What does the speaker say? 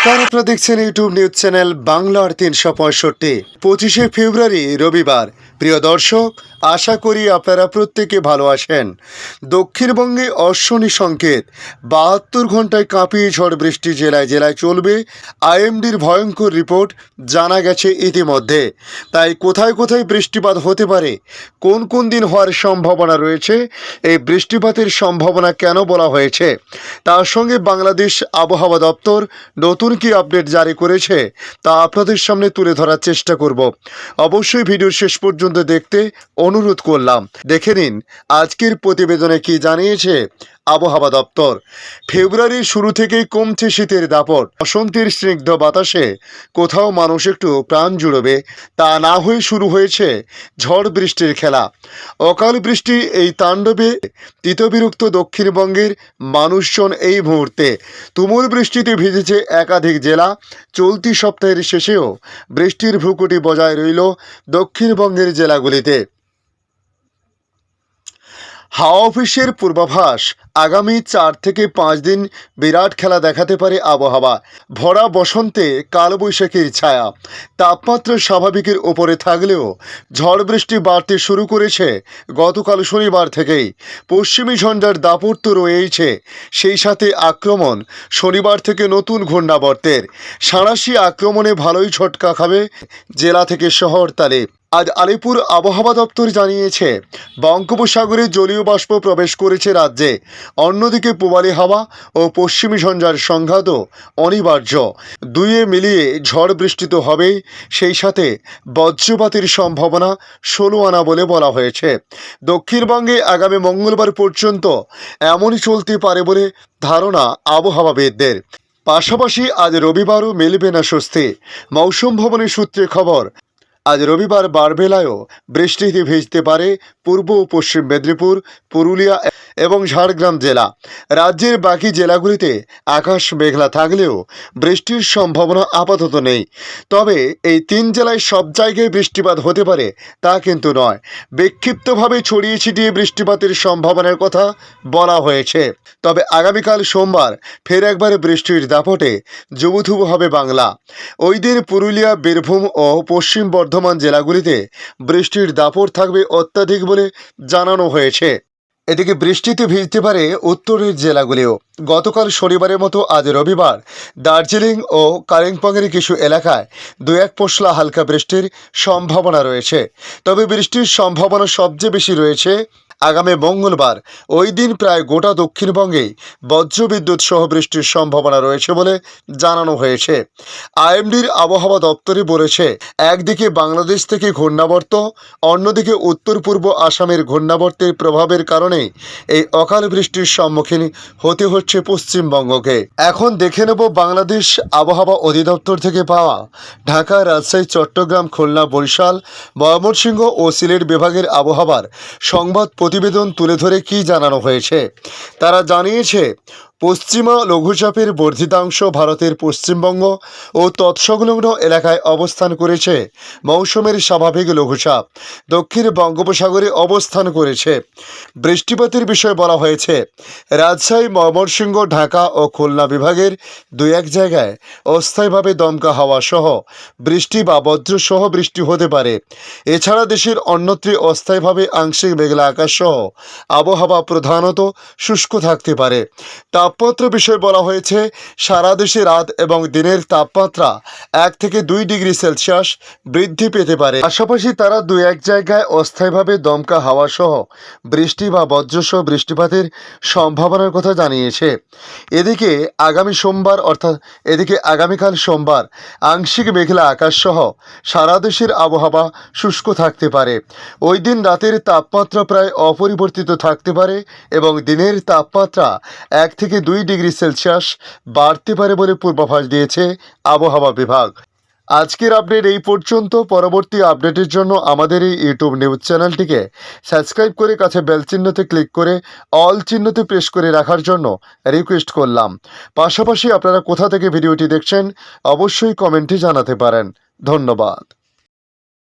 নমস্কার, আপনারা দেখছেন ইউটিউব নিউজ চ্যানেল বাংলার ৩৬৫। ২৫শে ফেব্রুয়ারি রবিবার। প্রিয় দর্শক, আশা করি আপনারা প্রত্যেকে ভালো আছেন। দক্ষিণবঙ্গে অশ্বনী সংকেত, ৭২ ঘন্টায় কাঁপিয়ে ঝড় বৃষ্টি জেলায় জেলায় চলবে। আইএমডির ভয়ঙ্কর রিপোর্ট জানা গেছে ইতিমধ্যে। তাই কোথায় কোথায় বৃষ্টিপাত হতে পারে, কোন কোন দিন হওয়ার সম্ভাবনা রয়েছে, এই বৃষ্টিপাতের সম্ভাবনা কেন বলা হয়েছে, তার সঙ্গে বাংলাদেশ আবহাওয়া দপ্তর নতুন কি আপডেট জারি করেছে তা আপনাদের সামনে তুলে ধরার চেষ্টা করব। অবশ্যই ভিডিওর শেষ পর্যন্ত দেখতে অনুরোধ করলাম। দেখে নিন আজকের প্রতিবেদনে কি জানিয়েছে আবহাওয়া দপ্তর। ফেব্রুয়ারির শুরু থেকেই কমছে শীতের দাপট। বসন্তের স্নিগ্ধ বাতাসে কোথাও মানুষ একটু প্রাণ জুড়বে, তা না হয়ে শুরু হয়েছে ঝড় বৃষ্টির খেলা। অকাল বৃষ্টি এই তাণ্ডবে তীতবিরক্ত দক্ষিণবঙ্গের মানুষজন এই মুহূর্তে। তুমুল বৃষ্টিতে ভিজেছে একাধিক জেলা। চলতি সপ্তাহের শেষেও বৃষ্টির ভ্রুকুটি বজায় রইল দক্ষিণবঙ্গের জেলাগুলিতে। হাওয়া অফিসের পূর্বাভাস, আগামী ৪ থেকে ৫ দিন বিরাট খেলা দেখাতে পারে আবহাওয়া। ভরা বসন্তে কালবৈশাখীর ছায়া। তাপমাত্রা স্বাভাবিকের ওপরে থাকলেও ঝড় বৃষ্টি বাড়তে শুরু করেছে গতকাল শনিবার থেকেই। পশ্চিমী ঝঞ্ঝার দাপট তো রয়েইছে, সেই সাথে আক্রমণ শনিবার থেকে নতুন ঘূর্ণাবর্তের। সাঁড়াশি আক্রমণে ভালোই ঝটকা খাবে জেলা থেকে শহরতলি। আজ আলিপুর আবহাওয়া দপ্তর জানিয়েছে, বঙ্গোপসাগরে জলীয় বাষ্প প্রবেশ করেছে রাজ্যে। অন্যদিকে পূবালি হাওয়া ও পশ্চিমী ঝঞ্ঝার সংঘাতও অনিবার্য। দুইয়ে মিলিয়ে ঝড় বৃষ্টি তো হবেই, সেই সাথে বজ্রপাতের সম্ভাবনা ১৬ আনা বলে বলা হয়েছে। দক্ষিণবঙ্গে আগামী মঙ্গলবার পর্যন্ত এমনই চলতে পারে বলে ধারণা আবহাওয়াবিদদের। পাশাপাশি আজ রবিবারও মিলবে না স্বস্তি। মৌসুম ভবনের সূত্রে খবর, আজ রবিবার বারবেলায়ও বৃষ্টিতে ভিজতে পারে পূর্ব ও পশ্চিম মেদিনীপুর, পুরুলিয়া এবং ঝাড়গ্রাম জেলা। রাজ্যের বাকি জেলাগুলিতে আকাশ মেঘলা থাকলেও বৃষ্টির সম্ভাবনা আপাতত নেই। তবে এই ৩ জেলায় সব জায়গায় বৃষ্টিপাত হতে পারে তা কিন্তু নয়। বিক্ষিপ্তভাবে ছড়িয়ে ছিটিয়ে বৃষ্টিপাতের সম্ভাবনার কথা বলা হয়েছে। তবে আগামীকাল সোমবার ফের একবার বৃষ্টির দাপটে জুবুথুবু হবে বাংলা। ওই দিন পুরুলিয়া, বীরভূম ও পশ্চিম বর্ধমান জেলাগুলিতে বৃষ্টির দাপট থাকবে অত্যাধিক বলে জানানো হয়েছে। এদিকে বৃষ্টিতে ভিজতে পারে উত্তরের জেলাগুলিও। গতকাল শনিবারের মতো আজ রবিবার দার্জিলিং ও কালিম্পংয়ের কিছু এলাকায় ২-১ পশলা হালকা বৃষ্টির সম্ভাবনা রয়েছে। তবে বৃষ্টির সম্ভাবনা সবচেয়ে বেশি রয়েছে আগামী মঙ্গলবার। ওই দিন প্রায় গোটা দক্ষিণবঙ্গেই বজ্রবিদ্যুৎ সহ বৃষ্টির সম্ভাবনা রয়েছে বলে জানানো হয়েছে। আইএমডির আবহাওয়া দপ্তরে বলেছে, একদিকে বাংলাদেশ থেকে ঘূর্ণাবর্ত, অন্যদিকে উত্তর পূর্ব আসামের ঘূর্ণাবর্তের প্রভাবের কারণে এই অকাল বৃষ্টির সম্মুখীন হতে হচ্ছে পশ্চিমবঙ্গকে। এখন দেখে নেব বাংলাদেশ আবহাওয়া অধিদপ্তর থেকে পাওয়া ঢাকা, রাজশাহী, চট্টগ্রাম, খুলনা, বরিশাল, ময়মনসিংহ ও সিলেট বিভাগের আবহাওয়ার সংবাদ প্রতিবেদন তুলে ধরে কি জানানো হয়েছে। তারা জানিয়েছে, পশ্চিমা লঘুচাপের বর্ধিতাংশ ভারতের পশ্চিমবঙ্গ ও তৎসংলগ্ন এলাকায় অবস্থান করেছে। মৌসুমের স্বাভাবিক লঘুচাপ দক্ষিণ বঙ্গোপসাগরে অবস্থান করেছে। বৃষ্টিপাতের বিষয়ে বলা হয়েছে, রাজশাহী, ময়মনসিংহ, ঢাকা ও খুলনা বিভাগের ২-১ জায়গায় অস্থায়ীভাবে দমকা হাওয়া সহ বৃষ্টি বা বজ্রসহ বৃষ্টি হতে পারে। এছাড়া দেশের অন্যত্র অস্থায়ীভাবে আংশিক মেঘলা আকাশ সহ আবহাওয়া প্রধানত শুষ্ক থাকতে পারে। তাপমাত্রা বিষয়ে বলা হয়েছে, সারা দেশে রাত এবং দিনের তাপমাত্রা ১ থেকে ২ ডিগ্রি সেলসিয়াস বৃদ্ধি পেতে পারে। পাশাপাশি তারা ২-১ জায়গায় অস্থায়ীভাবে দমকা হাওয়া সহ বৃষ্টি বা বজ্রসহ বৃষ্টিপাতের সম্ভাবনার কথা জানিয়েছে। এদিকে আগামীকাল সোমবার আংশিক মেঘলা আকাশ সহ সারা দেশের আবহাওয়া শুষ্ক থাকতে পারে। ওই দিন রাতের তাপমাত্রা প্রায় অপরিবর্তিত থাকতে পারে এবং দিনের তাপমাত্রা ১ থেকে ২ ডিগ্রি সেলসিয়াস বাড়তে পারে বলে পূর্বাভাস দিয়েছে আবহাওয়া বিভাগ। আজকের আপডেট এই পর্যন্ত। পরবর্তী আপডেটের জন্য আমাদের এই ইউটিউব নিউজ চ্যানেলটিকে সাবস্ক্রাইব করে কাছে বেল চিহ্নতে ক্লিক করে অল চিহ্নতে প্রেস করে রাখার জন্য রিকোয়েস্ট করলাম। পাশাপাশি আপনারা কোথা থেকে ভিডিওটি দেখছেন অবশ্যই কমেন্টে জানাতে পারেন। ধন্যবাদ।